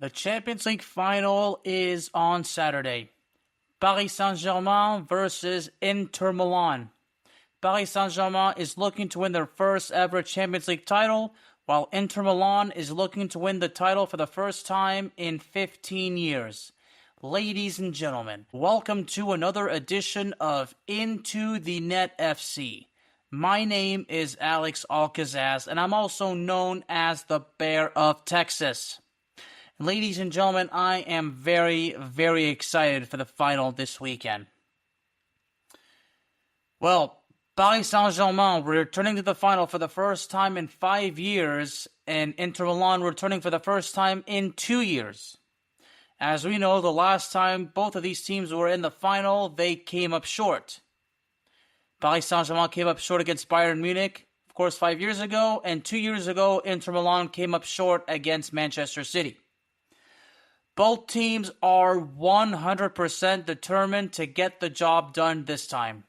The Champions League final is on Saturday. Paris Saint-Germain versus Inter Milan. Paris Saint-Germain is looking to win their first ever Champions League title, while Inter Milan is looking to win the title for the first time in 15 years. Ladies and gentlemen, welcome to another edition of Into the Net FC. My name is Alex Alcazaz, and I'm also known as the Bear of Texas. Ladies and gentlemen, I am very, very excited for the final this weekend. Well, Paris Saint-Germain returning to the final for the first time in 5 years, and Inter Milan returning for the first time in 2 years. As we know, the last time both of these teams were in the final, they came up short. Paris Saint-Germain came up short against Bayern Munich, of course, 5 years ago, and 2 years ago, Inter Milan came up short against Manchester City. Both teams are 100% determined to get the job done this time.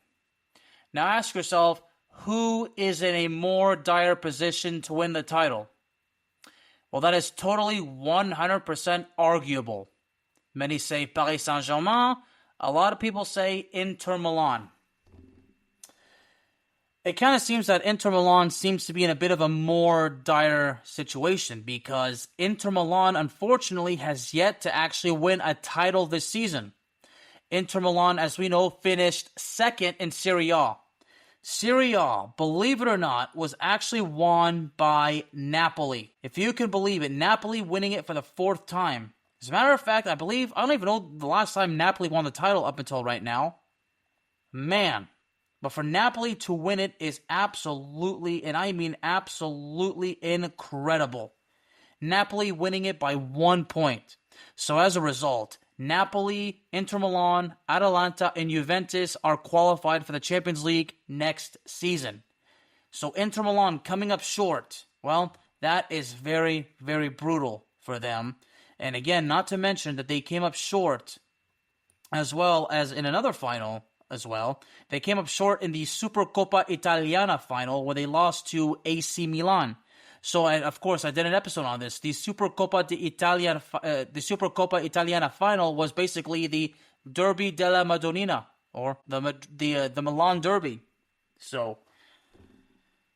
Now ask yourself, who is in a more dire position to win the title? Well, that is totally 100% arguable. Many say Paris Saint-Germain. A lot of people say Inter Milan. It kind of seems that Inter Milan seems to be in a bit of a more dire situation because Inter Milan, unfortunately, has yet to actually win a title this season. Inter Milan, as we know, finished second in Serie A. Serie A, believe it or not, was actually won by Napoli. If you can believe it, Napoli winning it for the fourth time. As a matter of fact, I don't even know the last time Napoli won the title up until right now. Man. But for Napoli to win it is absolutely, and I mean absolutely incredible. Napoli winning it by 1 point. So as a result, Napoli, Inter Milan, Atalanta, and Juventus are qualified for the Champions League next season. So Inter Milan coming up short, well, that is very, very brutal for them. And again, not to mention that they came up short as well as in another final as well. They came up short in the Supercoppa Italiana final where they lost to AC Milan. So, of course, I did an episode on this. The Supercoppa Italiana final was basically the Derby della Madonnina, or the Milan Derby. So,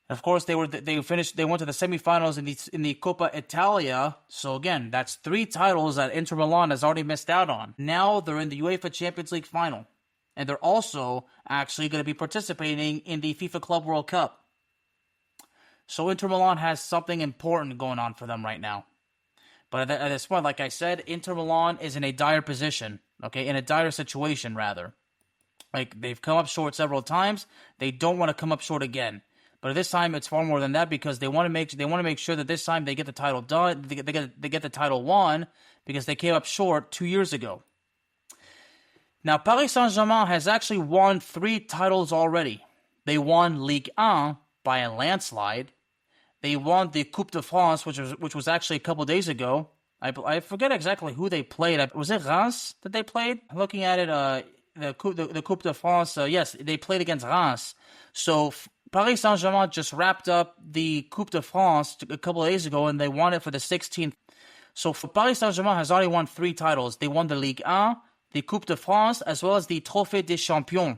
of course, they went to the semifinals in the Coppa Italia. So again, that's 3 titles that Inter Milan has already missed out on. Now they're in the UEFA Champions League final. And they're also actually going to be participating in the FIFA Club World Cup. So Inter Milan has something important going on for them right now. But at this point, like I said, Inter Milan is in a dire position. Okay, in a dire situation, rather. Like, they've come up short several times. They don't want to come up short again. But this time, it's far more than that because they want to make sure that this time they get the title done. They get the title won because they came up short 2 years ago. Now, Paris Saint-Germain has actually won 3 titles already. They won Ligue 1 by a landslide. They won the Coupe de France, which was actually a couple days ago. I forget exactly who they played. Was it Reims that they played? Looking at it, the Coupe de France, yes, they played against Reims. So Paris Saint-Germain just wrapped up the Coupe de France a couple of days ago, and they won it for the 16th. So Paris Saint-Germain has already won 3 titles. They won the Ligue 1, the Coupe de France, as well as the Trophée des Champions.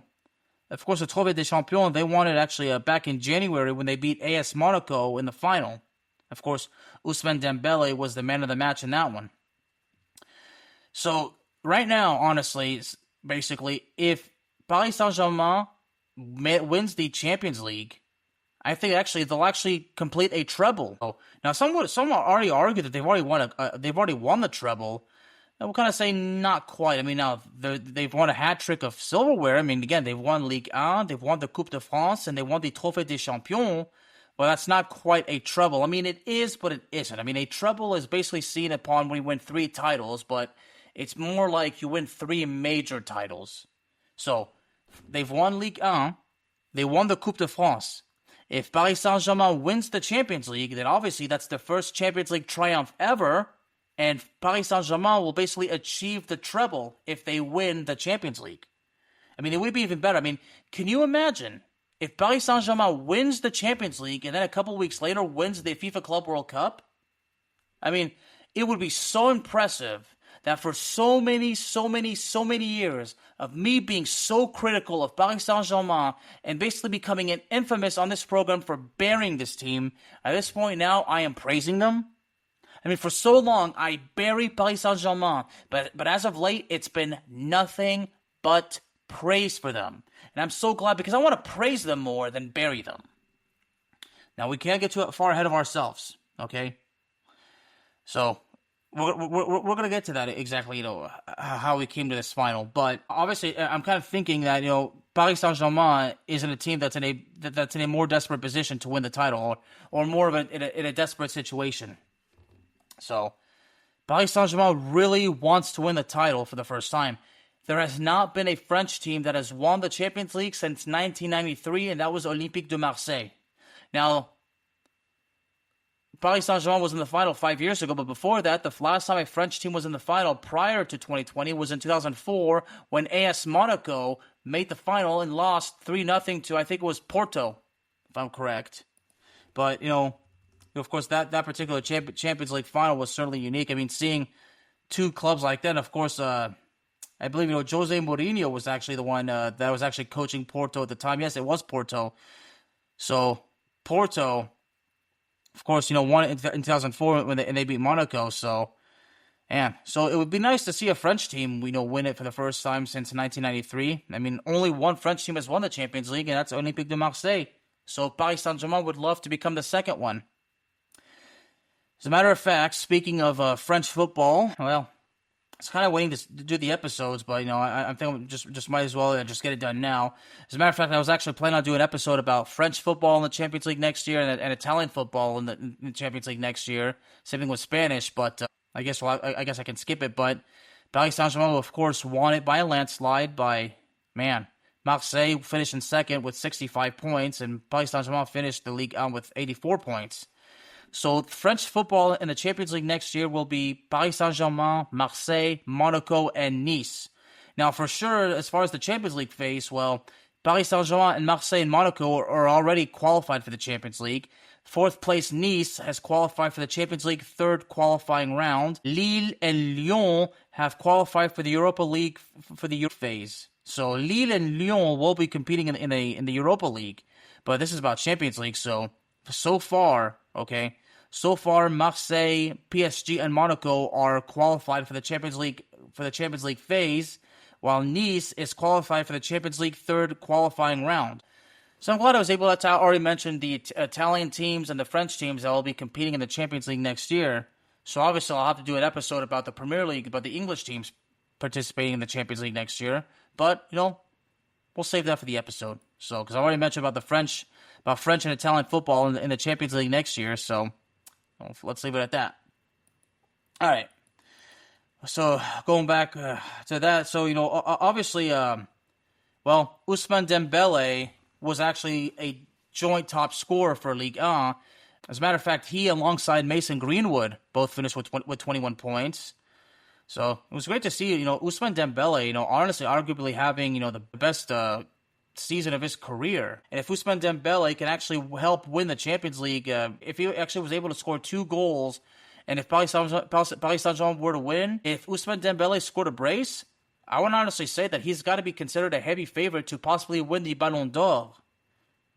Of course, the Trophée des Champions, they won it actually back in January when they beat AS Monaco in the final. Of course, Ousmane Dembele was the man of the match in that one. So, right now, honestly, basically, if Paris Saint-Germain wins the Champions League, I think actually they'll actually complete a treble. Now, some already argue that they've already won the treble. We'll kind of say not quite. I mean, now they've won a hat trick of silverware. I mean, again, they've won Ligue 1, they've won the Coupe de France, and they won the Trophée des Champions. Well, that's not quite a treble. I mean, it is, but it isn't. I mean, a treble is basically seen upon when you win 3 titles, but it's more like you win 3 major titles. So, they've won Ligue 1, they won the Coupe de France. If Paris Saint-Germain wins the Champions League, then obviously that's the first Champions League triumph ever. And Paris Saint-Germain will basically achieve the treble if they win the Champions League. I mean, it would be even better. I mean, can you imagine if Paris Saint-Germain wins the Champions League and then a couple weeks later wins the FIFA Club World Cup? I mean, it would be so impressive that for so many years of me being so critical of Paris Saint-Germain and basically becoming an infamous on this program for burying this team, at this point now I am praising them. I mean, for so long I buried Paris Saint-Germain, but as of late it's been nothing but praise for them. And I'm so glad because I want to praise them more than bury them. Now, we can't get too far ahead of ourselves, okay? So, we're going to get to that exactly, how we came to this final. But obviously, I'm kind of thinking that, Paris Saint-Germain is in a team that's in a more desperate position to win the title, or more of in a desperate situation. So, Paris Saint-Germain really wants to win the title for the first time. There has not been a French team that has won the Champions League since 1993, and that was Olympique de Marseille. Now, Paris Saint-Germain was in the final 5 years ago, but before that, the last time a French team was in the final prior to 2020 was in 2004 when AS Monaco made the final and lost 3-0 to, I think it was Porto, if I'm correct. But, of course, that particular Champions League final was certainly unique. I mean, seeing two clubs like that, of course, I believe, Jose Mourinho was actually the one that was actually coaching Porto at the time. Yes, it was Porto. So, Porto, of course, won it in 2004 when they beat Monaco. So, so it would be nice to see a French team, win it for the first time since 1993. I mean, only one French team has won the Champions League, and that's Olympique de Marseille. So, Paris Saint-Germain would love to become the second one. As a matter of fact, speaking of French football, well, I was kind of waiting to do the episodes, but, I think just might as well just get it done now. As a matter of fact, I was actually planning on doing an episode about French football in the Champions League next year and Italian football in the Champions League next year. Same thing with Spanish, but I guess I can skip it. But Paris Saint-Germain, of course, won it by a landslide Marseille finished in second with 65 points, and Paris Saint-Germain finished the league with 84 points. So French football in the Champions League next year will be Paris Saint-Germain, Marseille, Monaco, and Nice. Now, for sure, as far as the Champions League phase, well, Paris Saint-Germain and Marseille and Monaco are already qualified for the Champions League. Fourth place Nice has qualified for the Champions League third qualifying round. Lille and Lyon have qualified for the Europa League for the Euro phase. So Lille and Lyon will be competing in the Europa League, but this is about Champions League. So far, Marseille, PSG, and Monaco are qualified for the Champions League phase, while Nice is qualified for the Champions League third qualifying round. So I'm glad I was able to already mention the Italian teams and the French teams that will be competing in the Champions League next year. So obviously I'll have to do an episode about the Premier League, about the English teams participating in the Champions League next year. But, we'll save that for the episode. So, because I already mentioned about French and Italian football in the Champions League next year. So, let's leave it at that. All right. So, going back to that. So, obviously, Ousmane Dembele was actually a joint top scorer for Ligue 1. As a matter of fact, he alongside Mason Greenwood both finished with 21 points. So it was great to see, Ousmane Dembele, honestly, arguably having, the best season of his career. And if Ousmane Dembele can actually help win the Champions League, if he actually was able to score 2 goals, and if Paris Saint-Germain were to win, if Ousmane Dembele scored a brace, I would honestly say that he's got to be considered a heavy favorite to possibly win the Ballon d'Or.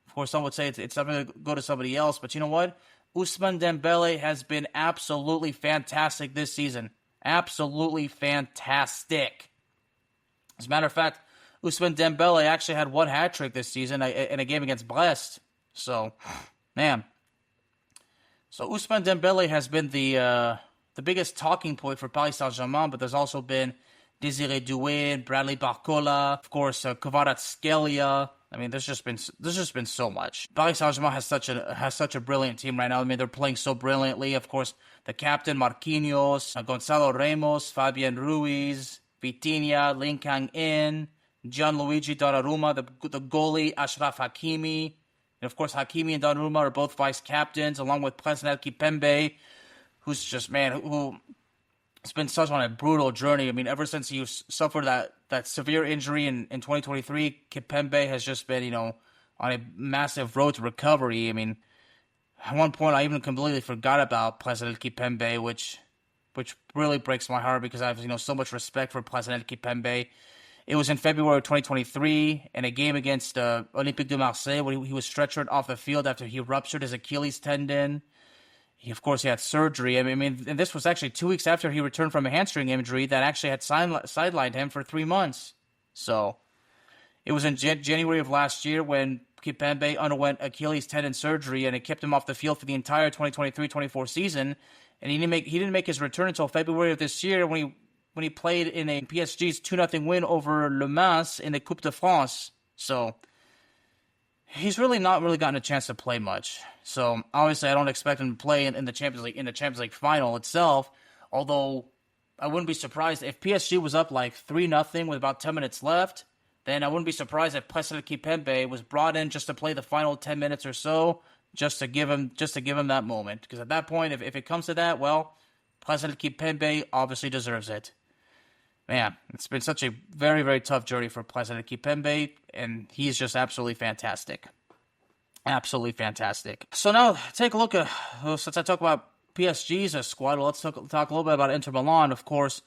Of course, some would say it's not going to go to somebody else, but you know what? Ousmane Dembele has been absolutely fantastic this season. Absolutely fantastic. As a matter of fact, Ousmane Dembele actually had 1 hat-trick this season in a game against Brest. So, man. So Ousmane Dembele has been the biggest talking point for Paris Saint-Germain, but there's also been Désiré Doué, Bradley Barcola, of course, Kvaratskhelia. I mean, there's just been so much. Paris Saint-Germain has such a brilliant team right now. I mean, they're playing so brilliantly. Of course, the captain Marquinhos, Gonzalo Ramos, Fabian Ruiz, Vitinha, Ling Kang-in, Gianluigi Donnarumma, the goalie Achraf Hakimi, and of course Hakimi and Donnarumma are both vice captains, along with Presnel Kimpembe, who's just who. It's been such on a brutal journey. I mean, ever since he suffered that severe injury in 2023, Kimpembe has just been, on a massive road to recovery. I mean, at one point I even completely forgot about Presnel Kimpembe, which which really breaks my heart because I have so much respect for Plaisant Kipembe. It was in February of 2023 in a game against Olympique de Marseille when he was stretchered off the field after he ruptured his Achilles tendon. Of course, he had surgery. I mean, and this was actually 2 weeks after he returned from a hamstring injury that actually had sidelined him for 3 months. So, it was in January of last year when Kipembe underwent Achilles tendon surgery, and it kept him off the field for the entire 2023-24 season. And he didn't make his return until February of this year when he played in a PSG's 2-0 win over Le Mans in the Coupe de France. So, he's not really gotten a chance to play much. So obviously, I don't expect him to play in the Champions League final itself. Although I wouldn't be surprised if PSG was up like 3-0 with about 10 minutes left. Then I wouldn't be surprised if Plaisant Kipembe was brought in just to play the final 10 minutes or so, just to give him that moment. Because at that point, if it comes to that, well, Plaisant Kipembe obviously deserves it. Man, it's been such a very, very tough journey for Plaisant Kipembe, and he's just absolutely fantastic. Absolutely fantastic. So now, take a look at, since I talk about PSG's squad, let's talk a little bit about Inter Milan. Of course,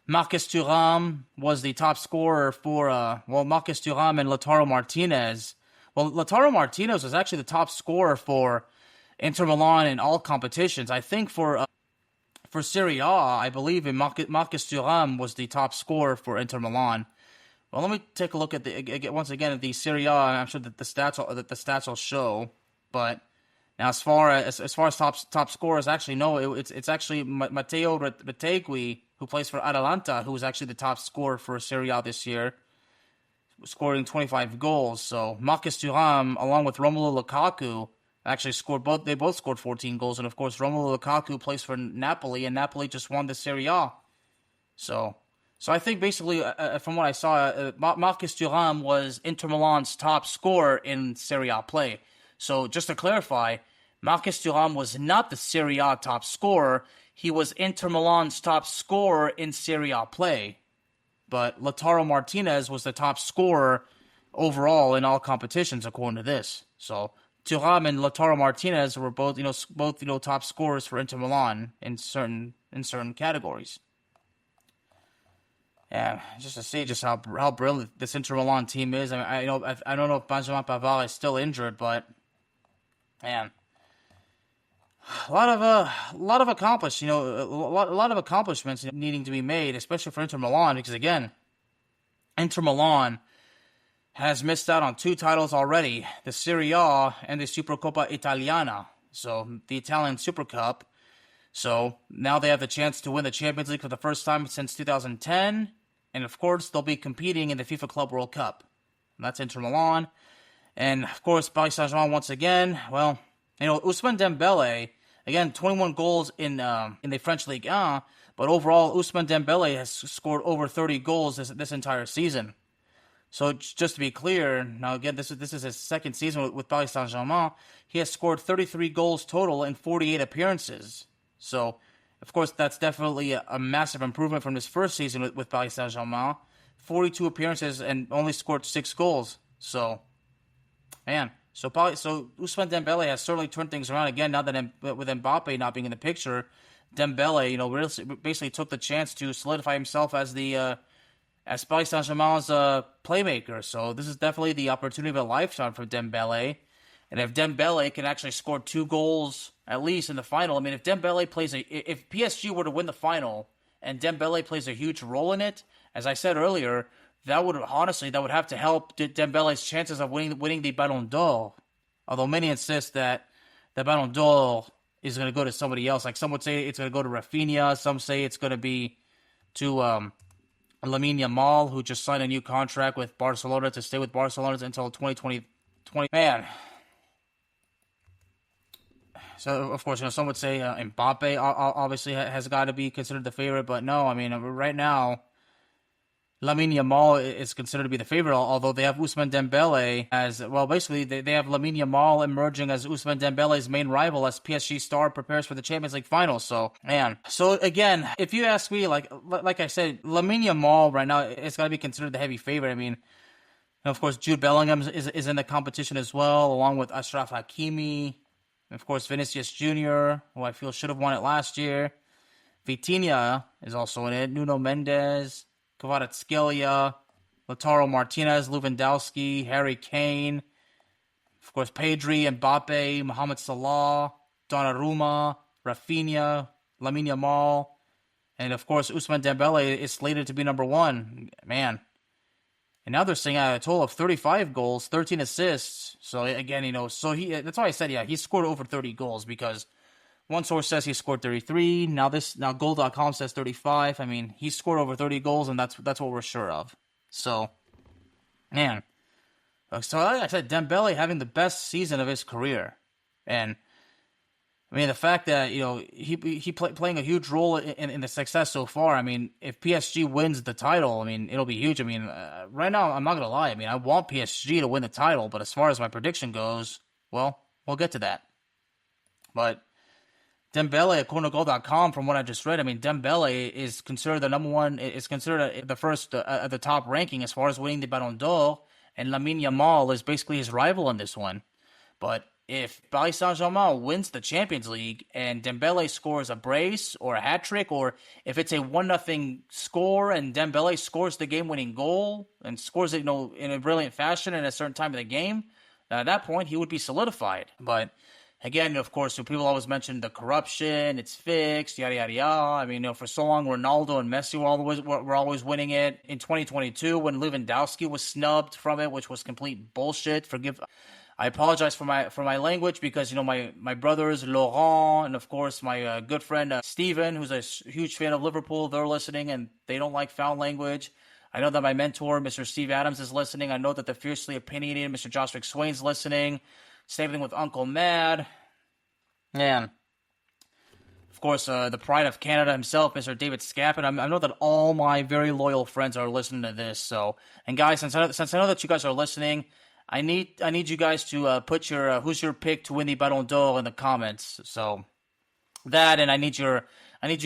Marcus Thuram was the top scorer for, Marcus Thuram and Lautaro Martinez. Well, Lautaro Martinez was actually the top scorer for Inter Milan in all competitions. I think for Serie A, I believe Marcus Thuram was the top scorer for Inter Milan. Well, let me take a look at once again at the Serie A. I'm sure that the stats will show. But now, as far as top scorers, actually no, it's actually Matteo Retegui, who plays for Atalanta, who was actually the top scorer for Serie A this year, scoring 25 goals. So Marcus Thuram, along with Romelu Lukaku, actually they both scored 14 goals, and of course Romelu Lukaku plays for Napoli, and Napoli just won the Serie A. So I think basically, from what I saw, Marcus Thuram was Inter Milan's top scorer in Serie A play. So just to clarify, Marcus Thuram was not the Serie A top scorer. He was Inter Milan's top scorer in Serie A play. But Lautaro Martinez was the top scorer overall in all competitions, according to this. So Thuram and Lautaro Martinez were both top scorers for Inter Milan in certain categories. Yeah, just to see just how brilliant this Inter Milan team is. I don't know if Benjamin Pavard is still injured, but man, a lot of accomplishments needing to be made, especially for Inter Milan, because again, Inter Milan has missed out on 2 titles already: the Serie A and the Supercoppa Italiana, so the Italian Super Cup. So now they have the chance to win the Champions League for the first time since 2010. And of course, they'll be competing in the FIFA Club World Cup. And that's Inter Milan. And of course, Paris Saint-Germain once again. Well, Ousmane Dembele, again, 21 goals in the French Ligue 1. But overall, Ousmane Dembele has scored over 30 goals this entire season. So just to be clear, now again, this is his second season with Paris Saint-Germain. He has scored 33 goals total in 48 appearances. So, of course, that's definitely a massive improvement from his first season with Paris Saint-Germain. 42 appearances and only scored 6 goals. So, man. So Ousmane Dembele has certainly turned things around again now that with Mbappe not being in the picture. Dembele, really basically took the chance to solidify himself as as Paris Saint-Germain's playmaker. So this is definitely the opportunity of a lifetime for Dembele. And if Dembele can actually score 2 goals at least in the final, I mean, if PSG were to win the final and Dembele plays a huge role in it, as I said earlier, that would have to help Dembele's chances of winning the Ballon d'Or. Although many insist that the Ballon d'Or is going to go to somebody else. Like some would say it's going to go to Rafinha. Some say it's going to be to Lamine Yamal, who just signed a new contract with Barcelona to stay with Barcelona until 2020. Man. So, of course, some would say Mbappe obviously has got to be considered the favorite, but no, I mean, right now, Lamine Yamal is considered to be the favorite, although they have Ousmane Dembele as, well, basically, they have Lamine Yamal emerging as Ousmane Dembele's main rival as PSG star prepares for the Champions League final, so, man. So, again, if you ask me, like I said, Lamine Yamal right now is got to be considered the heavy favorite. I mean, of course, Jude Bellingham is in the competition as well, along with Achraf Hakimi. Of course, Vinicius Jr., who I feel should have won it last year. Vitinha is also in it. Nuno Mendes, Kvaratskhelia, Lautaro Martinez, Lewandowski, Harry Kane, of course, Pedri, Mbappe, Mohamed Salah, Donnarumma, Rafinha, Lamine Yamal, and of course, Ousmane Dembele is slated to be number one. Man. And now they're saying a total of 35 goals, 13 assists. So again, that's why I said, he scored over 30 goals because one source says he scored 33. Now Goal.com says 35. I mean, he scored over 30 goals, and that's what we're sure of. So, man. So like I said, Dembele having the best season of his career. And I mean, the fact that, he playing a huge role in the success so far. I mean, if PSG wins the title, I mean, it'll be huge. I mean, right now, I'm not going to lie. I mean, I want PSG to win the title, but as far as my prediction goes, well, we'll get to that. But Dembele at CornerGoal.com, from what I just read, I mean, Dembele is considered the number one, is considered the first at the top ranking as far as winning the Ballon d'Or, and Lamine Yamal is basically his rival in this one. But if Paris Saint-Germain wins the Champions League and Dembele scores a brace or a hat-trick, or if it's a 1-0 score and Dembele scores the game-winning goal and scores it, in a brilliant fashion at a certain time of the game, at that point, he would be solidified. But again, of course, people always mention the corruption, it's fixed, yada, yada, yada. I mean, for so long, Ronaldo and Messi were always winning it. In 2022, when Lewandowski was snubbed from it, which was complete bullshit, I apologize for my language because, my brothers, Laurent, and of course my good friend, Steven, who's a huge fan of Liverpool, they're listening and they don't like foul language. I know that my mentor, Mr. Steve Adams, is listening. I know that the fiercely opinionated Mr. Josh McSwain's listening. Same thing with Uncle Mad. Man. Of course, the pride of Canada himself, Mr. David Scappin. I know that all my very loyal friends are listening to this. So, and guys, since I know that you guys are listening, I need you guys to put your who's your pick to win the Ballon d'Or in the comments. So that, and I need you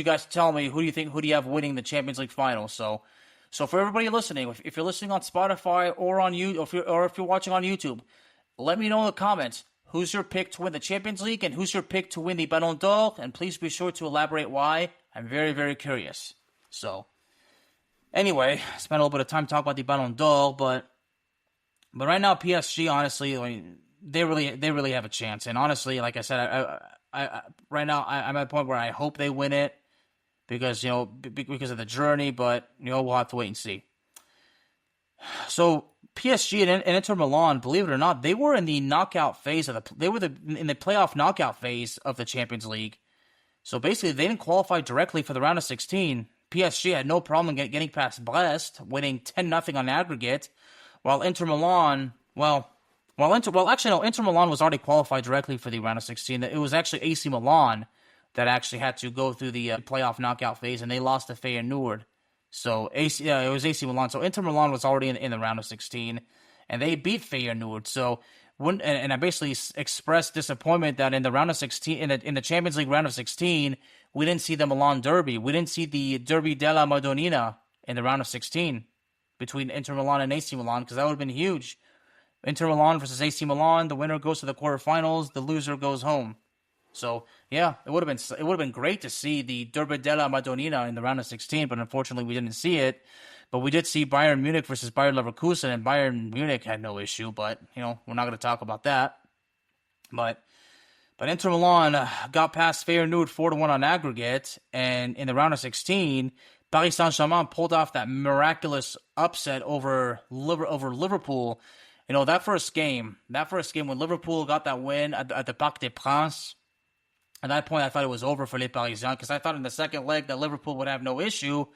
guys to tell me who do you have winning the Champions League final. So for everybody listening, if you're listening on Spotify or on YouTube, or if you're watching on YouTube, let me know in the comments who's your pick to win the Champions League and who's your pick to win the Ballon d'Or, and please be sure to elaborate why. I'm very, very curious. So anyway, spent a little bit of time talking about the Ballon d'Or, but right now, PSG, honestly, they really have a chance. And honestly, like I said, I right now I'm at a point where I hope they win it because because of the journey. But we'll have to wait and see. So PSG and Inter Milan, believe it or not, they were in the knockout phase in the playoff knockout phase of the Champions League. So basically, they didn't qualify directly for the round of 16. PSG had no problem getting past Brest, winning 10-0 on aggregate. While Inter Milan, Inter Milan was already qualified directly for the round of 16. It was actually AC Milan that actually had to go through the playoff knockout phase, and they lost to Feyenoord. So it was AC Milan. So Inter Milan was already in the round of 16, and they beat Feyenoord. So and I basically expressed disappointment that in the round of 16, in the Champions League round of 16, we didn't see the Milan derby. We didn't see the Derby della Madonnina in the round of 16. Between Inter Milan and AC Milan, because that would have been huge. Inter Milan versus AC Milan, the winner goes to the quarterfinals, the loser goes home. So yeah, it would have been great to see the Derby della Madonnina in the round of 16, but unfortunately we didn't see it. But we did see Bayern Munich versus Bayer Leverkusen, and Bayern Munich had no issue. But we're not going to talk about that. But Inter Milan got past Feyenoord 4-1 on aggregate, and in the round of 16. Paris Saint-Germain pulled off that miraculous upset over Liverpool. That first game when Liverpool got that win at the Parc des Princes, at that point I thought it was over for Les Parisiens, because I thought in the second leg that Liverpool would have no issue,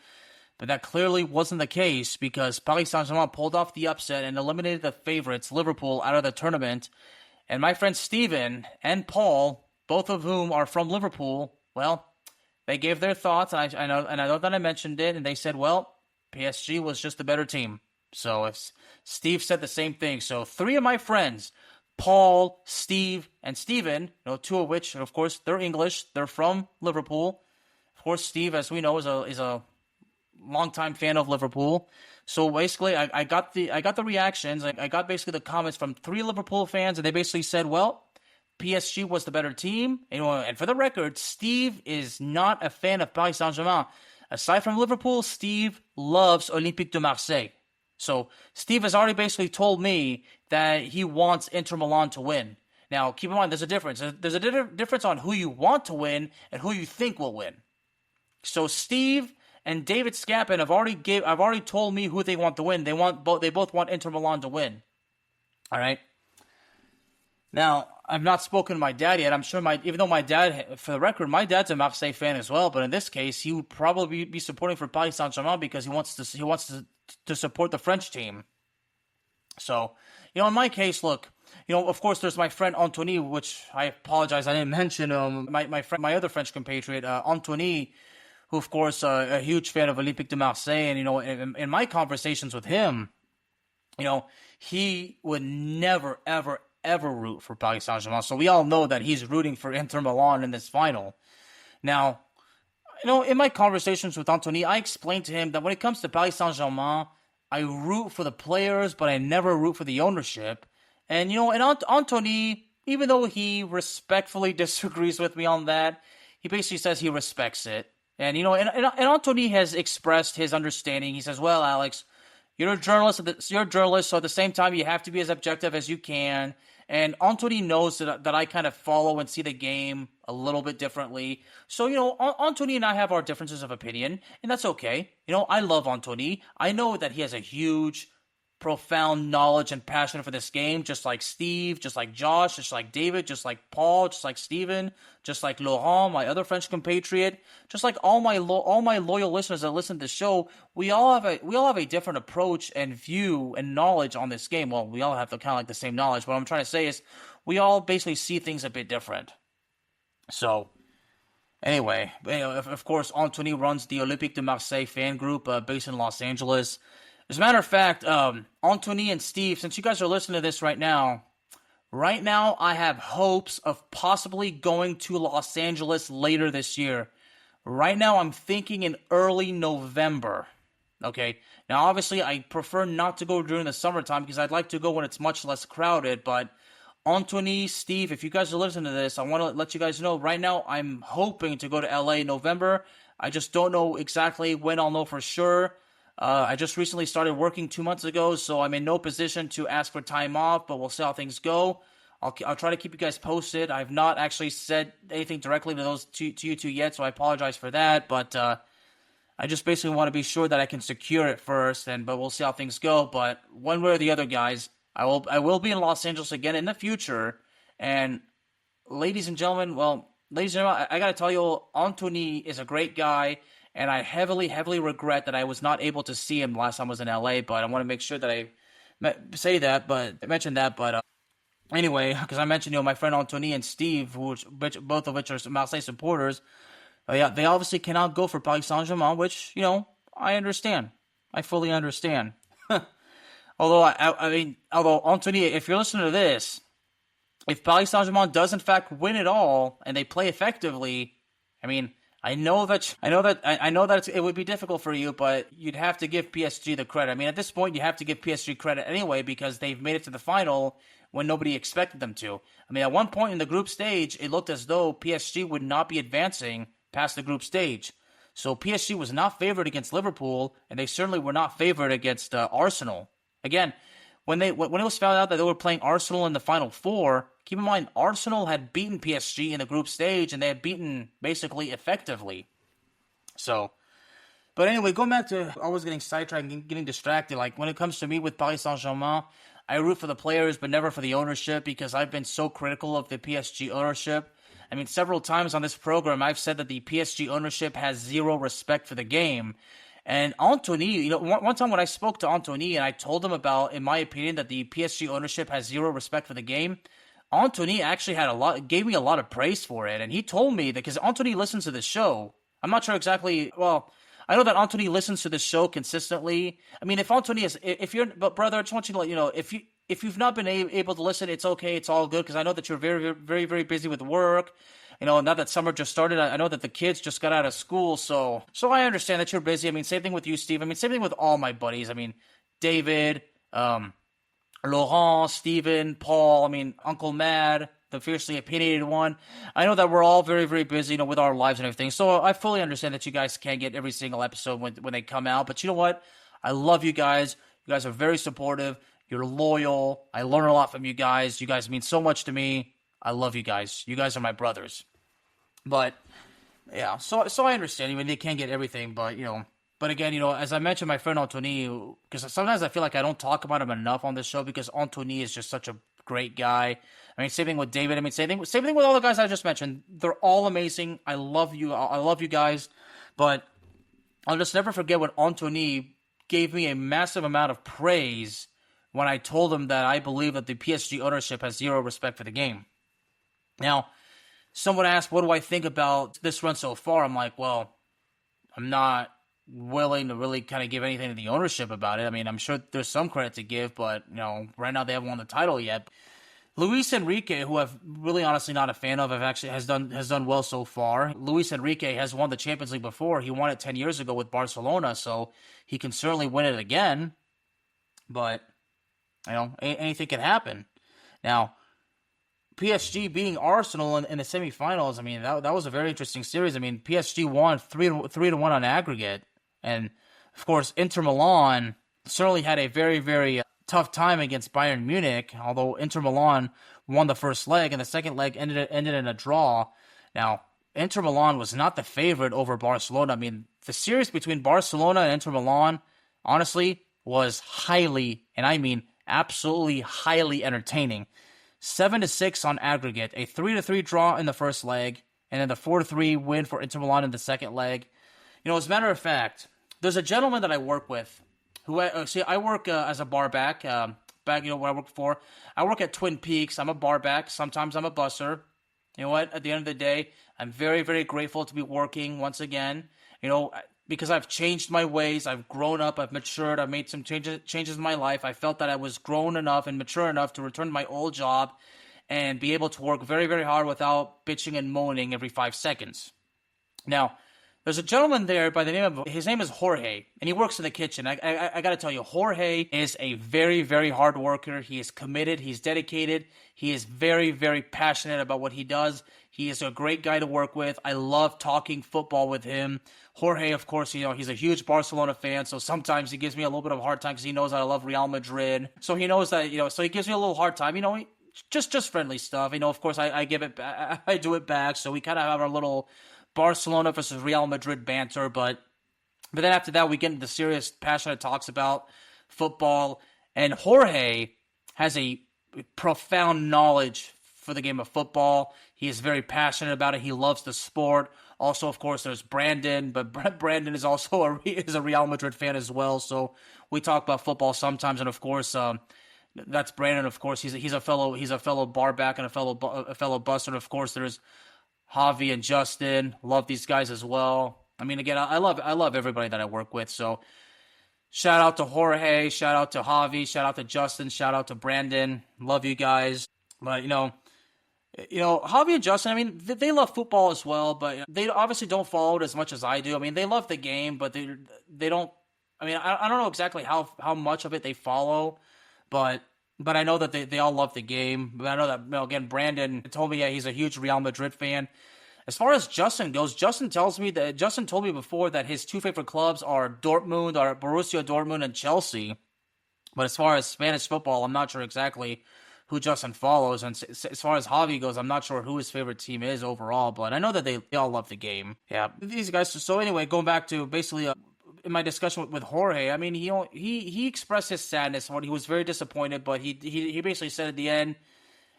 but that clearly wasn't the case, because Paris Saint-Germain pulled off the upset and eliminated the favorites, Liverpool, out of the tournament. And my friends Steven and Paul, both of whom are from Liverpool, well, they gave their thoughts, and I know that I mentioned it, and they said, well, PSG was just a better team. So if Steve said the same thing. So three of my friends, Paul, Steve, and Steven, two of which, of course, they're English, they're from Liverpool. Of course, Steve, as we know, is a longtime fan of Liverpool. So basically, I got the reactions, I got basically the comments from three Liverpool fans, and they basically said, well, PSG was the better team. And for the record, Steve is not a fan of Paris Saint-Germain. Aside from Liverpool, Steve loves Olympique de Marseille. So Steve has already basically told me that he wants Inter Milan to win. Now, keep in mind, there's a difference. There's a difference on who you want to win and who you think will win. So Steve and David Scapin have already told me who they want to win. They both want Inter Milan to win. All right. Now, I've not spoken to my dad yet. I'm sure even though my dad, for the record, my dad's a Marseille fan as well. But in this case, he would probably be supporting for Paris Saint-Germain because he wants to support the French team. So, in my case, look, of course, there's my friend Anthony, which I apologize I didn't mention. My other French compatriot, Anthony, who of course a huge fan of Olympique de Marseille, and in my conversations with him, he would never ever root for Paris Saint-Germain. So we all know that he's rooting for Inter Milan in this final. Now, in my conversations with Anthony, I explained to him that when it comes to Paris Saint-Germain, I root for the players, but I never root for the ownership. And, and Anthony, even though he respectfully disagrees with me on that, he basically says he respects it. And, and Anthony has expressed his understanding. He says, well, Alex, you're a journalist, so at the same time, you have to be as objective as you can. And Anthony knows that I kind of follow and see the game a little bit differently. So, Anthony and I have our differences of opinion, and that's okay. I love Anthony. I know that he has a huge, profound knowledge and passion for this game, just like Steve, just like Josh, just like David, just like Paul, just like Steven, just like Laurent, my other French compatriot, just like all my loyal listeners that listen to the show. We all have a different approach and view and knowledge on this game. Well, we all have the kind of like the same knowledge. What I'm trying to say is we all basically see things a bit different. So, anyway, of course, Anthony runs the Olympique de Marseille fan group based in Los Angeles. As a matter of fact, Anthony and Steve, since you guys are listening to this right now I have hopes of possibly going to Los Angeles later this year. Right now, I'm thinking in early November. Okay, now obviously I prefer not to go during the summertime because I'd like to go when it's much less crowded, but Anthony, Steve, if you guys are listening to this, I want to let you guys know right now I'm hoping to go to LA in November. I just don't know exactly when I'll know for sure. I just recently started working 2 months ago, so I'm in no position to ask for time off, but we'll see how things go. I'll try to keep you guys posted. I've not actually said anything directly to you two yet, so I apologize for that, but I just basically want to be sure that I can secure it first, but we'll see how things go. But one way or the other, guys, I will be in Los Angeles again in the future, and ladies and gentlemen, I gotta tell you, Anthony is a great guy. And I heavily regret that I was not able to see him last time I was in LA, but I want to make sure that I mention that. But anyway, because I mentioned, my friend Anthony and Steve, both of which are Marseille supporters, yeah, they obviously cannot go for Paris Saint-Germain, which, I understand. I fully understand. Although Anthony, if you're listening to this, if Paris Saint-Germain does in fact win it all and they play effectively, I know that it would be difficult for you, but you'd have to give PSG the credit. At this point, you have to give PSG credit anyway because they've made it to the final when nobody expected them to. At one point in the group stage, it looked as though PSG would not be advancing past the group stage. So PSG was not favored against Liverpool, and they certainly were not favored against Arsenal. Again, when it was found out that they were playing Arsenal in the Final Four, keep in mind, Arsenal had beaten PSG in the group stage, and they had beaten basically effectively. So, but anyway, going back to always getting sidetracked and getting distracted, like when it comes to me with Paris Saint-Germain, I root for the players, but never for the ownership because I've been so critical of the PSG ownership. Several times on this program, I've said that the PSG ownership has zero respect for the game. And Anthony, one time when I spoke to Anthony and I told him about, in my opinion, that the PSG ownership has zero respect for the game, Anthony actually gave me a lot of praise for it. And he told me that because Anthony listens to the show, I'm not sure exactly, I know that Anthony listens to the show consistently. If Anthony but brother, I just want you to let you know, if you've not been able to listen, it's okay, it's all good, because I know that you're very, very, very busy with work. Now that summer just started, I know that the kids just got out of school, so I understand that you're busy. Same thing with you, Steve. Same thing with all my buddies. David, Laurent, Steven, Paul, Uncle Mad, the Fiercely Opinionated one. I know that we're all very, very busy, with our lives and everything. So I fully understand that you guys can't get every single episode when they come out. But you know what? I love you guys. You guys are very supportive. You're loyal. I learn a lot from you guys. You guys mean so much to me. I love you guys. You guys are my brothers. But yeah, so I understand. They can't get everything, but But again, as I mentioned, my friend Anthony, because sometimes I feel like I don't talk about him enough on this show because Anthony is just such a great guy. Same thing with David. Same thing with all the guys I just mentioned. They're all amazing. I love you. I love you guys. But I'll just never forget when Anthony gave me a massive amount of praise when I told him that I believe that the PSG ownership has zero respect for the game. Now, someone asked, what do I think about this run so far? I'm like, well, I'm not willing to really kind of give anything to the ownership about it. I'm sure there's some credit to give, but, right now they haven't won the title yet. Luis Enrique, who I'm really honestly not a fan of, has done well so far. Luis Enrique has won the Champions League before. He won it 10 years ago with Barcelona, so he can certainly win it again. But, anything can happen. Now, PSG beating Arsenal in the semifinals, that was a very interesting series. PSG won 3-1 on aggregate. And, of course, Inter Milan certainly had a very, very tough time against Bayern Munich, although Inter Milan won the first leg, and the second leg ended in a draw. Now, Inter Milan was not the favorite over Barcelona. The series between Barcelona and Inter Milan, honestly, was highly, and I mean absolutely highly entertaining. 7-6 on aggregate, a 3-3 draw in the first leg, and then the 4-3 win for Inter Milan in the second leg. As a matter of fact, there's a gentleman that I work with who I work as a bar back where I work for. I work at Twin Peaks. I'm a bar back. Sometimes I'm a busser. You know what? At the end of the day, I'm very, very grateful to be working once again. Because I've changed my ways. I've grown up. I've matured. I've made some changes in my life. I felt that I was grown enough and mature enough to return to my old job and be able to work very, very hard without bitching and moaning every 5 seconds. Now, there's a gentleman there by the his name is Jorge, and he works in the kitchen. I got to tell you, Jorge is a very, very hard worker. He is committed. He's dedicated. He is very, very passionate about what he does. He is a great guy to work with. I love talking football with him. Jorge, of course, he's a huge Barcelona fan, so sometimes he gives me a little bit of a hard time because he knows that I love Real Madrid. So he knows that, so he gives me a little hard time, just friendly stuff. Of course, I give it, I do it back, so we kind of have our little Barcelona versus Real Madrid banter, but then after that, we get into serious, passionate talks about football, and Jorge has a profound knowledge for the game of football. He is very passionate about it. He loves the sport. Also, of course, there's Brandon, but Brandon is also a Real Madrid fan as well, so we talk about football sometimes, and of course, that's Brandon. Of course, he's a fellow bar back and a fellow busser. And of course, there's Javi and Justin. Love these guys as well. Again, I love everybody that I work with. So shout out to Jorge, shout out to Javi, shout out to Justin, shout out to Brandon. Love you guys. But Javi and Justin, they love football as well, but they obviously don't follow it as much as I do. They love the game, but they don't. I don't know exactly how much of it they follow, but I know that they all love the game. But I know that, again, Brandon told me, he's a huge Real Madrid fan. As far as Justin goes, Justin told me before that his two favorite clubs are Borussia Dortmund and Chelsea. But as far as Spanish football, I'm not sure exactly who Justin follows. And as far as Javi goes, I'm not sure who his favorite team is overall. But I know that they all love the game. Yeah, these guys. So anyway, going back to basically in my discussion with Jorge, he expressed his sadness when he was very disappointed, but he basically said at the end,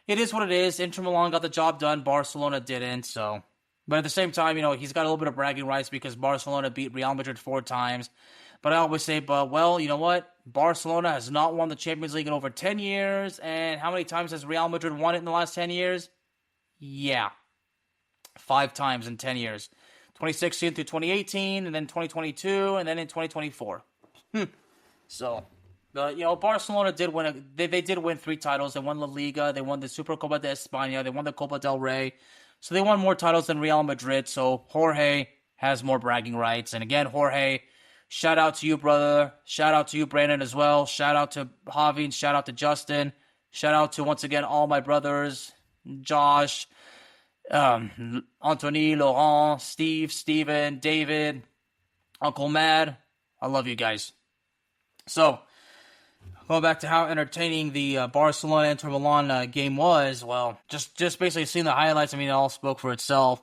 it is what it is. Inter Milan got the job done, Barcelona didn't. So, but at the same time, he's got a little bit of bragging rights because Barcelona beat Real Madrid 4 times. But I always say, you know what? Barcelona has not won the Champions League in over 10 years, and how many times has Real Madrid won it in the last 10 years? Yeah, 5 times in 10 years. 2016 through 2018, and then 2022, and then in 2024. So, Barcelona did win. They did win 3 titles. They won La Liga. They won the Supercopa de España. They won the Copa del Rey. So they won more titles than Real Madrid. So Jorge has more bragging rights. And again, Jorge, shout out to you, brother. Shout out to you, Brandon, as well. Shout out to Javi and shout out to Justin. Shout out to, once again, all my brothers. Josh, Anthony, Laurent, Steve, Steven, David, Uncle Mad. I love you guys. So, going back to how entertaining the Barcelona-Inter Milan game was, well, just basically seeing the highlights, I mean, it all spoke for itself.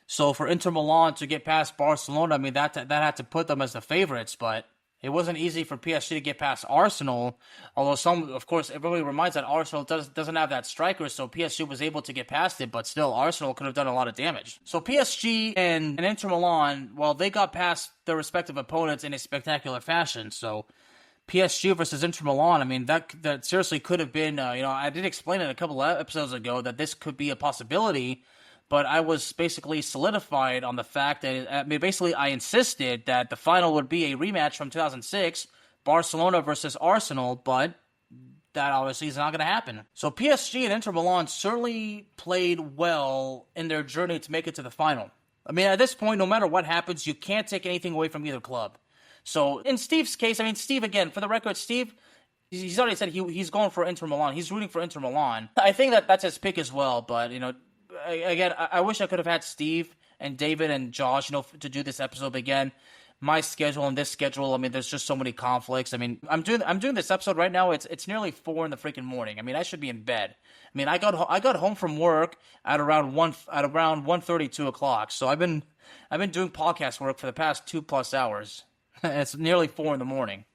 So for Inter Milan to get past Barcelona, I mean, that had to put them as the favorites, but it wasn't easy for PSG to get past Arsenal, although of course, everybody reminds that Arsenal doesn't have that striker, so PSG was able to get past it, but still, Arsenal could have done a lot of damage. So PSG and Inter Milan, well, they got past their respective opponents in a spectacular fashion, so PSG versus Inter Milan, I mean, that seriously could have been, I did explain it a couple of episodes ago that this could be a possibility, but I was basically solidified on the fact that, I insisted that the final would be a rematch from 2006, Barcelona versus Arsenal, but that obviously is not going to happen. So PSG and Inter Milan certainly played well in their journey to make it to the final. I mean, at this point, no matter what happens, you can't take anything away from either club. So in Steve's case, I mean, Steve, again, for the record, Steve, he's already said he's going for Inter Milan. He's rooting for Inter Milan. I think that's his pick as well, but, again, I wish I could have had Steve and David and Josh, to do this episode. But again, my schedule and this schedule, I mean, there's just so many conflicts. I mean, I'm doing this episode right now. It's nearly 4 in the freaking morning. I mean, I should be in bed. I mean, I got home from work at around 1:30, 2 o'clock. So I've been doing podcast work for the past 2+ hours. And it's nearly 4 in the morning.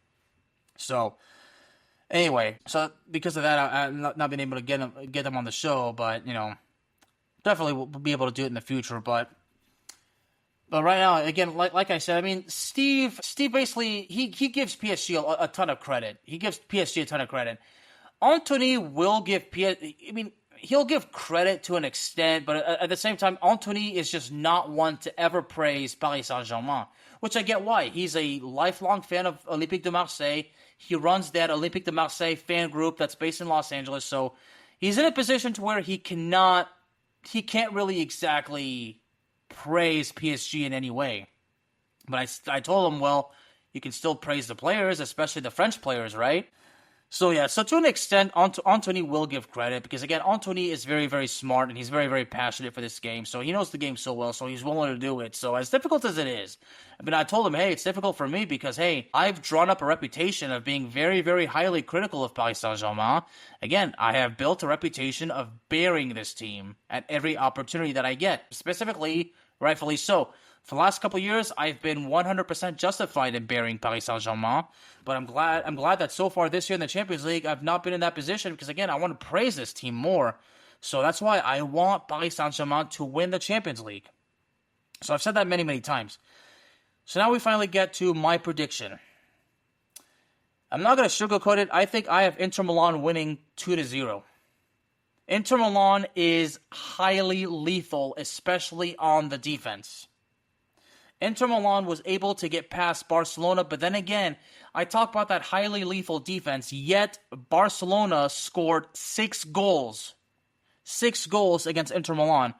So anyway, so because of that, I've not been able to get them on the show, but definitely will be able to do it in the future, but right now, again, like I said, I mean, Steve basically, he gives PSG a ton of credit. He gives PSG a ton of credit. Anthony will give he'll give credit to an extent, but at the same time, Anthony is just not one to ever praise Paris Saint-Germain, which I get why. He's a lifelong fan of Olympique de Marseille. He runs that Olympique de Marseille fan group that's based in Los Angeles, so he's in a position to where he can't really exactly praise PSG in any way. But I told him, well, you can still praise the players, especially the French players, right? So yeah, so to an extent, Anthony will give credit, because again, Anthony is very, very smart, and he's very, very passionate for this game, so he knows the game so well, so he's willing to do it. So as difficult as it is, I mean, I told him, hey, it's difficult for me because, hey, I've drawn up a reputation of being very, very highly critical of Paris Saint-Germain. Again, I have built a reputation of burying this team at every opportunity that I get, specifically, rightfully so. For the last couple of years, I've been 100% justified in burying Paris Saint-Germain, but I'm glad that so far this year in the Champions League, I've not been in that position, because again, I want to praise this team more. So that's why I want Paris Saint-Germain to win the Champions League. So I've said that many, many times. So now we finally get to my prediction. I'm not going to sugarcoat it. I think I have Inter Milan winning 2-0. Inter Milan is highly lethal, especially on the defense. Inter Milan was able to get past Barcelona, but then again, I talk about that highly lethal defense, yet Barcelona scored 6 goals. 6 goals against Inter Milan.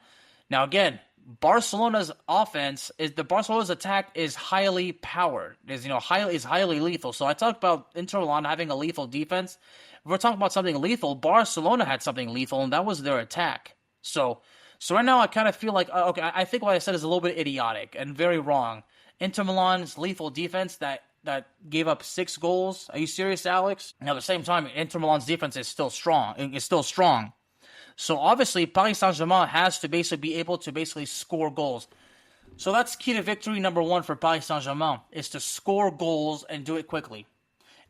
Now again, Barcelona's attack is highly powered, is highly lethal. So I talk about Inter Milan having a lethal defense. If we're talking about something lethal, Barcelona had something lethal, and that was their attack. So right now I kind of feel like, okay, I think what I said is a little bit idiotic and very wrong. Inter Milan's lethal defense that gave up 6 goals. Are you serious, Alex? And at the same time, Inter Milan's defense is still strong. So obviously, Paris Saint-Germain has to basically be able to score goals. So that's key to victory number 1 for Paris Saint-Germain, is to score goals and do it quickly.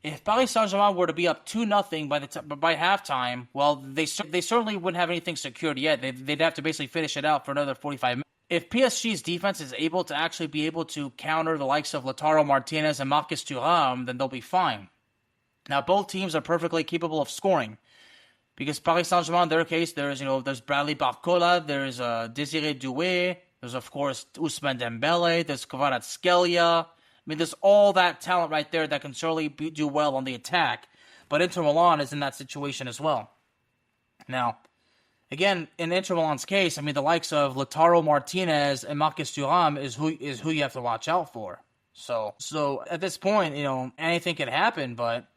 If Paris Saint-Germain were to be up 2-0 by halftime, well, they certainly wouldn't have anything secured yet. They'd have to basically finish it out for another 45 minutes. If PSG's defense is able to counter the likes of Lautaro Martinez and Marcus Thuram, then they'll be fine. Now, both teams are perfectly capable of scoring, because Paris Saint-Germain, in their case, there's Bradley Barcola, there's Désiré Doué, there's of course Ousmane Dembélé, there's Kvaratskhelia. I mean, there's all that talent right there that can certainly do well on the attack. But Inter Milan is in that situation as well. Now, again, in Inter Milan's case, I mean, the likes of Lautaro Martinez and Marcus Thuram is who you have to watch out for. So at this point, anything can happen, but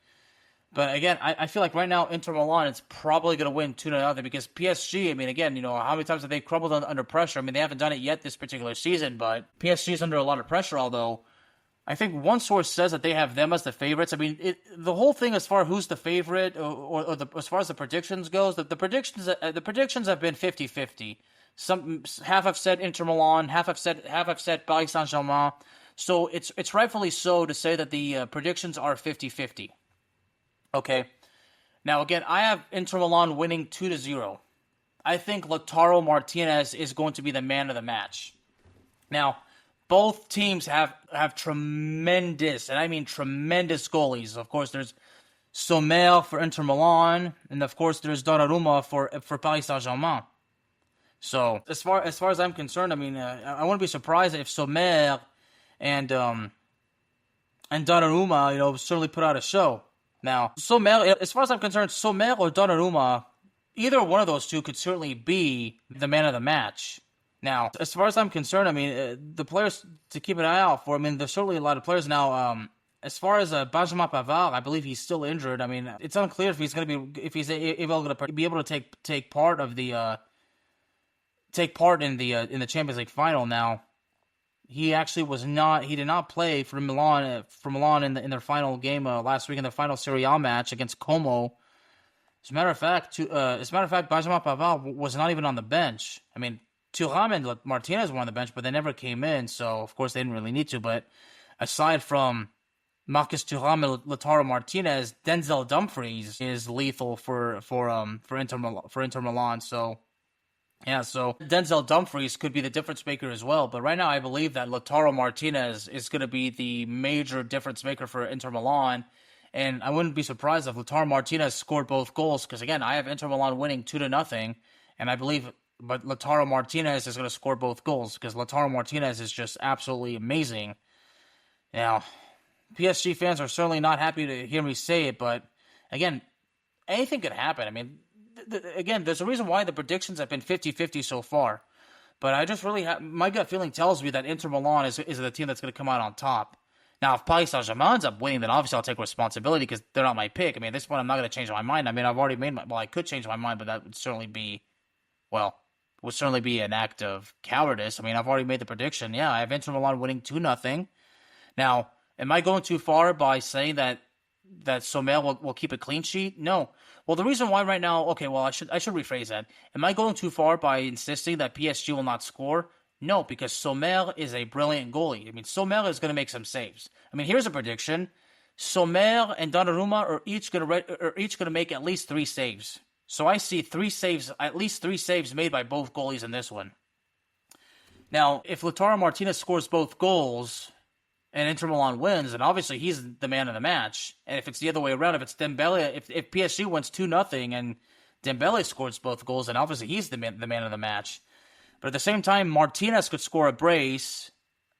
But again, I feel like right now Inter Milan is probably going to win 2-0 because PSG, I mean, again, how many times have they crumbled under pressure? I mean, they haven't done it yet this particular season, but PSG is under a lot of pressure, although I think one source says that they have them as the favorites. I mean, the whole thing as far as who's the favorite as far as the predictions goes, the predictions have been 50-50. Some half have said Inter Milan, half have said Paris Saint-Germain. So it's rightfully so to say that the predictions are 50-50. Okay. Now, again, I have Inter Milan winning 2-0. I think Lautaro Martinez is going to be the man of the match. Now, both teams have tremendous, and I mean tremendous goalies. Of course, there's Sommer for Inter Milan, and of course, there's Donnarumma for Paris Saint-Germain. So, as far as I'm concerned, I mean, I wouldn't be surprised if Sommer and Donnarumma, certainly put out a show. Now, Sommer, as far as I'm concerned, Sommer or Donnarumma, either one of those two could certainly be the man of the match. Now, as far as I'm concerned, I mean, the players to keep an eye out for, I mean, there's certainly a lot of players. Now, as far as Benjamin Pavard, I believe he's still injured. I mean, it's unclear if he's able to take part in the Champions League final. Now, he did not play for Milan in their final game last week in their final Serie A match against Como. As a matter of fact, Benjamin Pavard was not even on the bench. I mean, Thuram and Martinez were on the bench, but they never came in, so of course they didn't really need to. But aside from Marcus Thuram and Lautaro Martinez, Denzel Dumfries is lethal for Inter Milan. So yeah, so Denzel Dumfries could be the difference maker as well. But right now, I believe that Lautaro Martinez is going to be the major difference maker for Inter Milan. And I wouldn't be surprised if Lautaro Martinez scored both goals, because again, I have Inter Milan winning 2-0, and I believe, but Lautaro Martinez is going to score both goals, because Lautaro Martinez is just absolutely amazing. Now, PSG fans are certainly not happy to hear me say it, but again, anything could happen. I mean, again, there's a reason why the predictions have been 50-50 so far. But I just really my gut feeling tells me that Inter Milan is the team that's going to come out on top. Now, if Paris Saint-Germain ends up winning, then obviously I'll take responsibility because they're not my pick. I mean, at this point, I'm not going to change my mind. I mean, I've already made I could change my mind, but that would certainly be, an act of cowardice. I mean, I've already made the prediction. Yeah, I have Inter Milan winning 2-0. Now, am I going too far by saying that Sommer will keep a clean sheet? No. Well, the reason why right now, okay, well, I should rephrase that. Am I going too far by insisting that PSG will not score? No, because Sommer is a brilliant goalie. I mean, Sommer is going to make some saves. I mean, here's a prediction: Sommer and Donnarumma are each going to make at least 3 saves. So I see at least three saves made by both goalies in this one. Now, if Lautaro Martinez scores both goals and Inter Milan wins, then obviously he's the man of the match. And if it's the other way around, if it's Dembele, if PSG wins 2-0 and Dembele scores both goals, then obviously he's the man of the match. But at the same time, Martinez could score a brace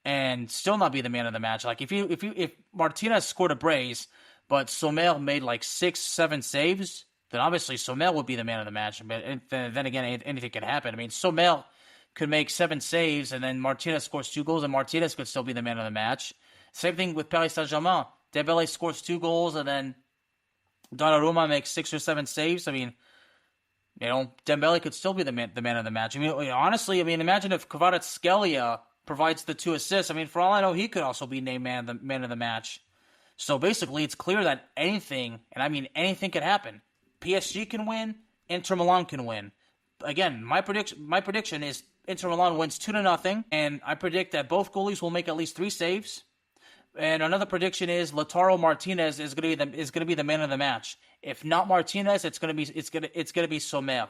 and still not be the man of the match. Like if Martinez scored a brace, but Sommer made like 6-7 saves, then obviously Sommer would be the man of the match. But then again, anything could happen. I mean, Sommer could make 7 saves, and then Martinez scores 2 goals, and Martinez could still be the man of the match. Same thing with Paris Saint-Germain. Dembele scores 2 goals, and then Donnarumma makes 6 or 7 saves. I mean, Dembele could still be the man of the match. I mean, honestly, imagine if Kvaratskhelia provides the 2 assists. I mean, for all I know, he could also be named man of the match. So basically, it's clear that anything, and I mean anything, could happen. PSG can win. Inter Milan can win. Again, my prediction is Inter Milan wins 2-0, and I predict that both goalies will make at least 3 saves. And another prediction is Lautaro Martinez is going to be the man of the match. If not Martinez, it's going to be Sommer.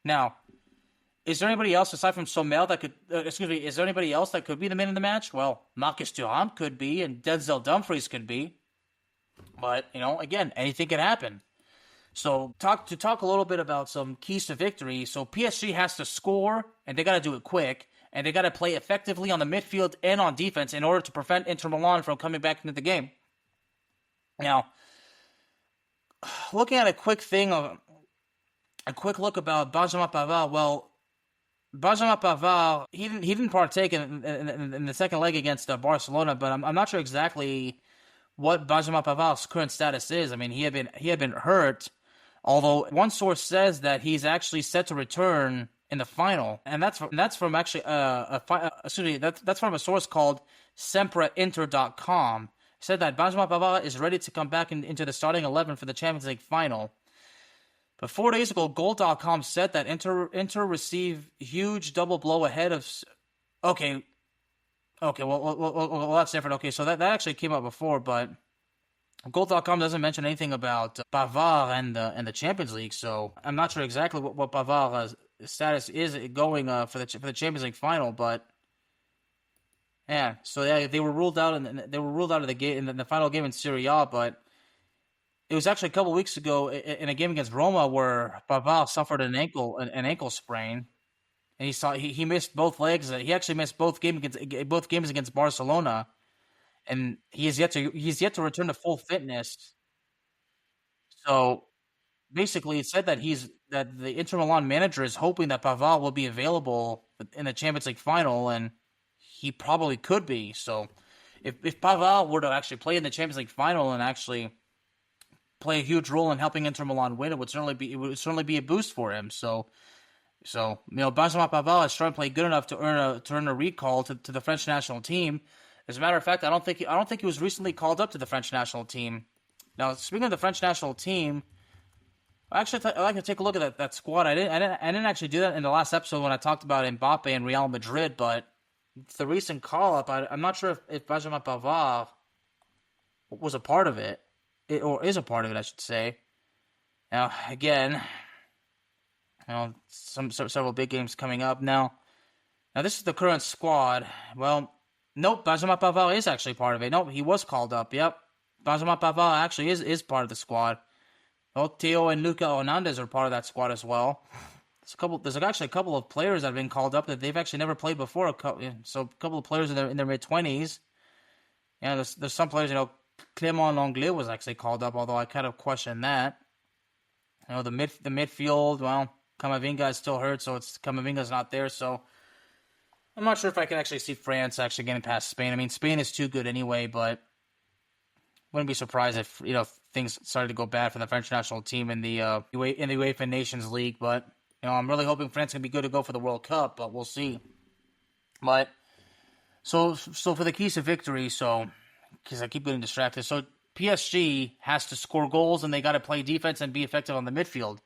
Now, is there anybody else aside from Sommer that could? Is there anybody else that could be the man of the match? Well, Marcus Thuram could be, and Denzel Dumfries could be. But again, anything can happen. So talk a little bit about some keys to victory. So PSG has to score, and they got to do it quick. And they got to play effectively on the midfield and on defense in order to prevent Inter Milan from coming back into the game. Now, looking at a quick look about Benjamin Pavard. Well, Benjamin Pavard, he didn't partake in the second leg against Barcelona, but I'm not sure exactly what Benjamin Pavard's current status is. I mean, he had been hurt, although one source says that he's actually set to return in the final, and that's from actually that's from a source called SempreInter.com. Said that Benjamin Pavard is ready to come back into the starting 11 for the Champions League final. But 4 days ago, Goal.com said that Inter received huge double blow ahead of. Okay, well, that's different. Okay, so that actually came up before, but Goal.com doesn't mention anything about Pavard and the Champions League, so I'm not sure exactly what Pavard's status is going for the Champions League final, but yeah, so yeah, they were ruled out of the game in the final game in Serie A, but it was actually a couple weeks ago in a game against Roma where Pavard suffered an ankle sprain, and he missed both legs. He actually missed both games against Barcelona, and he's yet to return to full fitness. So basically, it said that the Inter Milan manager is hoping that Pavard will be available in the Champions League final, and he probably could be. So if Pavard were to actually play in the Champions League final and actually play a huge role in helping Inter Milan win, it would certainly be a boost for him. So Benjamin Pavard is trying to play good enough to earn a recall to the French national team. As a matter of fact, I don't think he was recently called up to the French national team. Now, speaking of the French national team, I'd like to take a look at that squad. I didn't actually do that in the last episode when I talked about Mbappe and Real Madrid, but the recent call up, I'm not sure if Benjamin Pavard was a part of it. Or is a part of it, I should say. Now, again, several big games coming up. Now this is the current squad. Well, nope, Benjamin Pavard is actually part of it. Nope, he was called up. Yep, Benjamin Pavard actually is part of the squad. Well, Theo and Luca Hernandez are part of that squad as well. There's actually a couple of players that have been called up that they've actually never played before. So a couple of players in their mid-20s. Yeah, there's some players, Clément Lenglet was actually called up, although I kind of question that. The midfield, well, Camavinga is still hurt, so Camavinga's not there, so I'm not sure if I can actually see France actually getting past Spain. I mean, Spain is too good anyway, but wouldn't be surprised if things started to go bad for the French national team in the UEFA Nations League. But I'm really hoping France can be good to go for the World Cup, but we'll see. But so for the keys to victory, because I keep getting distracted. So PSG has to score goals, and they got to play defense and be effective on the midfield.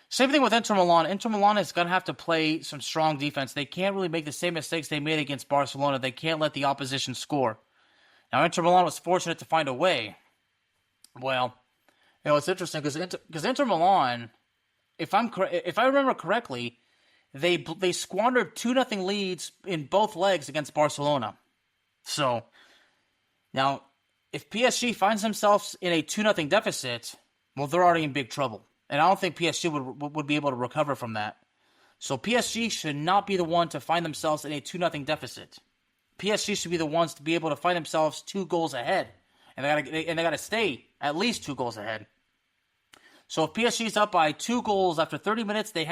Same thing with Inter Milan. Inter Milan is going to have to play some strong defense. They can't really make the same mistakes they made against Barcelona. They can't let the opposition score. Now, Inter Milan was fortunate to find a way. Well, it's interesting because Inter Milan, if I remember correctly, they squandered 2-0 leads in both legs against Barcelona. So now, if PSG finds themselves in a 2-0 deficit, well, they're already in big trouble. And I don't think PSG would be able to recover from that. So PSG should not be the one to find themselves in a 2-0 deficit. PSG should be the ones to be able to find themselves 2 goals ahead. And they got to stay at least 2 goals ahead. So if PSG's up by 2 goals after 30 minutes, they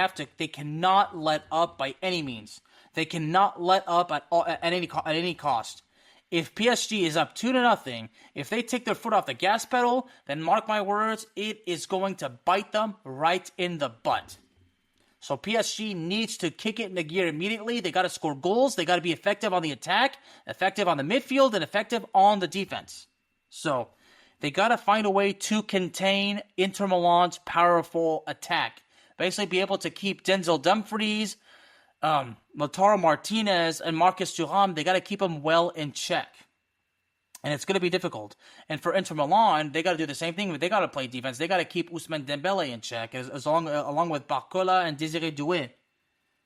cannot let up by any means. They cannot let up at any cost. If PSG is up 2-0, if they take their foot off the gas pedal, then mark my words, it is going to bite them right in the butt. So PSG needs to kick it into gear immediately. They got to score goals. They got to be effective on the attack, effective on the midfield, and effective on the defense. So they got to find a way to contain Inter Milan's powerful attack. Basically be able to keep Denzel Dumfries, Lautaro Martinez, and Marcus Thuram. They got to keep them well in check. And it's going to be difficult. And for Inter Milan, they got to do the same thing. They got to play defense. They got to keep Ousmane Dembele in check, along with Barcola and Désiré Doué.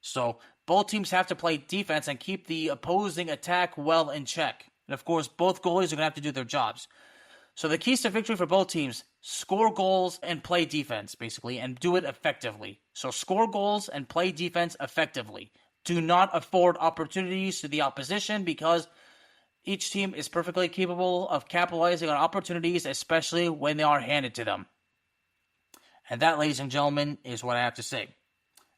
So both teams have to play defense and keep the opposing attack well in check. And of course, both goalies are going to have to do their jobs. So the keys to victory for both teams: score goals and play defense, basically, and do it effectively. So score goals and play defense effectively. Do not afford opportunities to the opposition, because each team is perfectly capable of capitalizing on opportunities, especially when they are handed to them. And that, ladies and gentlemen, is what I have to say.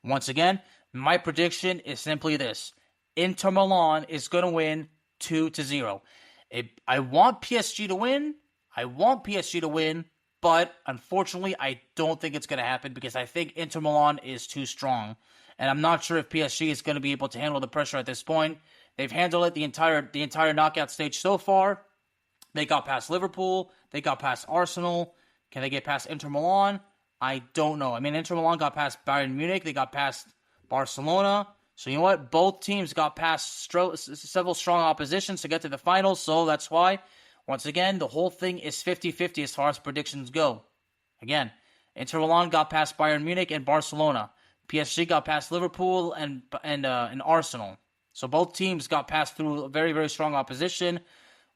Once again, my prediction is simply this: Inter Milan is going to win 2-0. I want PSG to win. I want PSG to win, but unfortunately, I don't think it's going to happen because I think Inter Milan is too strong. And I'm not sure if PSG is going to be able to handle the pressure at this point. They've handled it the entire knockout stage so far. They got past Liverpool. They got past Arsenal. Can they get past Inter Milan? I don't know. I mean, Inter Milan got past Bayern Munich. They got past Barcelona. So you know what? Both teams got past several strong oppositions to get to the finals. So that's why, once again, the whole thing is 50-50 as far as predictions go. Again, Inter Milan got past Bayern Munich and Barcelona. PSG got past Liverpool and Arsenal. So both teams got past through a very, very strong opposition.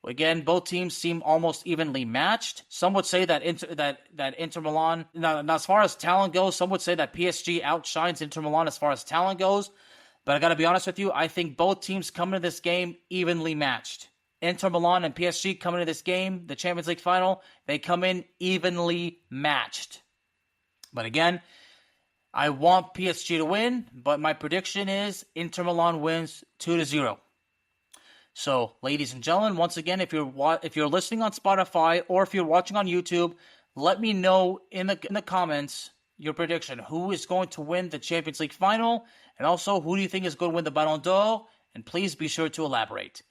Again, both teams seem almost evenly matched. Some would say that Inter Milan, now as far as talent goes, some would say that PSG outshines Inter Milan as far as talent goes. But I got to be honest with you, I think both teams come into this game evenly matched. Inter Milan and PSG come into this game, the Champions League final, they come in evenly matched. But again, I want PSG to win, but my prediction is Inter Milan wins 2-0. So, ladies and gentlemen, once again, if you're listening on Spotify or if you're watching on YouTube, let me know in the comments your prediction. Who is going to win the Champions League final? And also, who do you think is going to win the Ballon d'Or? And please be sure to elaborate.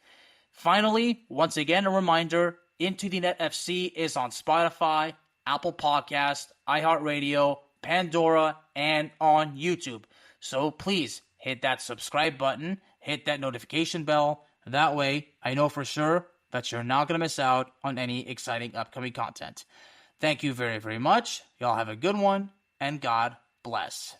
Finally, once again, a reminder, Into the Net FC is on Spotify, Apple Podcast, iHeartRadio, Pandora, and on YouTube. So please hit that subscribe button, hit that notification bell. That way, I know for sure that you're not going to miss out on any exciting upcoming content. Thank you very, very much. Y'all have a good one, and God bless.